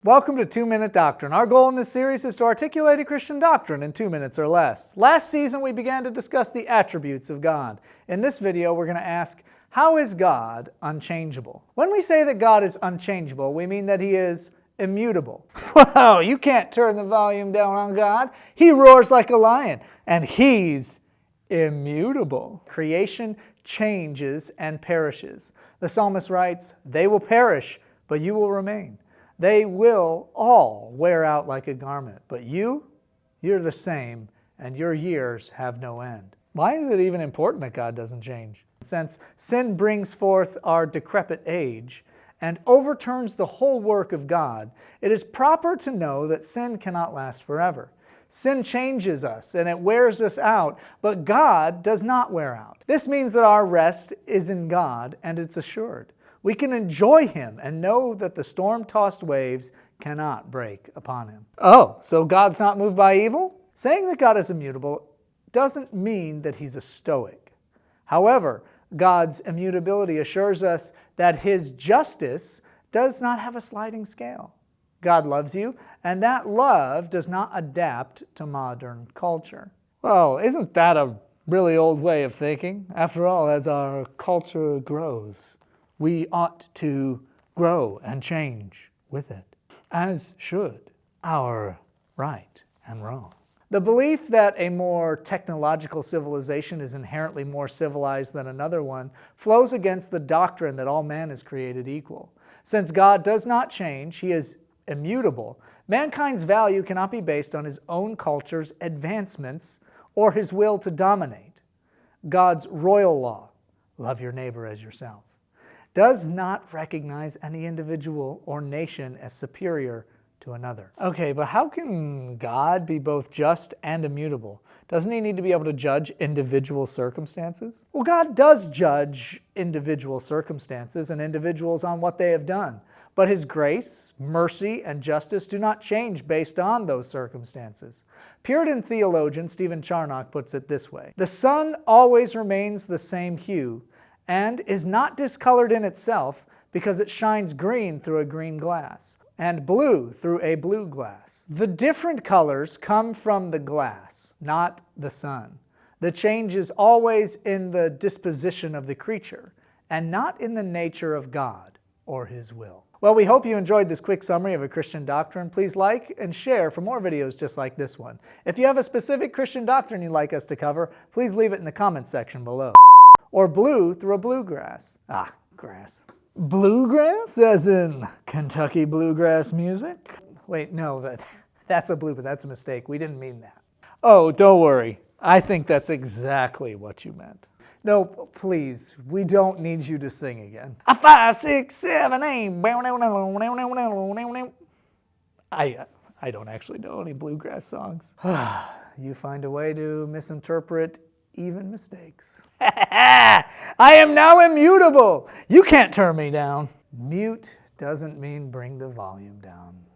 Welcome to 2 Minute Doctrine. Our goal in this series is to articulate a Christian doctrine in 2 minutes or less. Last season we began to discuss the attributes of God. In this video we're going to ask, how is God unchangeable? When we say that God is unchangeable, we mean that He is immutable. Well, you can't turn the volume down on God. He roars like a lion, and He's immutable. Creation changes and perishes. The psalmist writes, "They will perish, but you will remain. They will all wear out like a garment, but you're the same, and your years have no end." Why is it even important that God doesn't change? Since sin brings forth our decrepit age and overturns the whole work of God, it is proper to know that sin cannot last forever. Sin changes us and it wears us out, but God does not wear out. This means that our rest is in God and it's assured. We can enjoy Him and know that the storm-tossed waves cannot break upon Him. Oh, so God's not moved by evil? Saying that God is immutable doesn't mean that He's a stoic. However, God's immutability assures us that His justice does not have a sliding scale. God loves you, and that love does not adapt to modern culture. Well, isn't that a really old way of thinking? After all, as our culture grows, we ought to grow and change with it, as should our right and wrong. The belief that a more technological civilization is inherently more civilized than another one flows against the doctrine that all man is created equal. Since God does not change, He is immutable, mankind's value cannot be based on his own culture's advancements or his will to dominate. God's royal law, love your neighbor as yourself, does not recognize any individual or nation as superior to another. Okay, but how can God be both just and immutable? Doesn't He need to be able to judge individual circumstances? Well, God does judge individual circumstances and individuals on what they have done. But His grace, mercy, and justice do not change based on those circumstances. Puritan theologian Stephen Charnock puts it this way: "The sun always remains the same hue and is not discolored in itself because it shines green through a green glass and blue through a blue glass. The different colors come from the glass, not the sun. The change is always in the disposition of the creature and not in the nature of God or His will." Well, we hope you enjoyed this quick summary of a Christian doctrine. Please like and share for more videos just like this one. If you have a specific Christian doctrine you'd like us to cover, please leave it in the comments section below. Or blue through a bluegrass. Grass. Bluegrass, as in Kentucky bluegrass music? Wait, no, that's a blue, but that's a mistake. We didn't mean that. Oh, don't worry. I think that's exactly what you meant. No, please, we don't need you to sing again. 5, 6, 7, 8. I don't actually know any bluegrass songs. You find a way to misinterpret even mistakes. I am now immutable. You can't turn me down. Mute doesn't mean bring the volume down.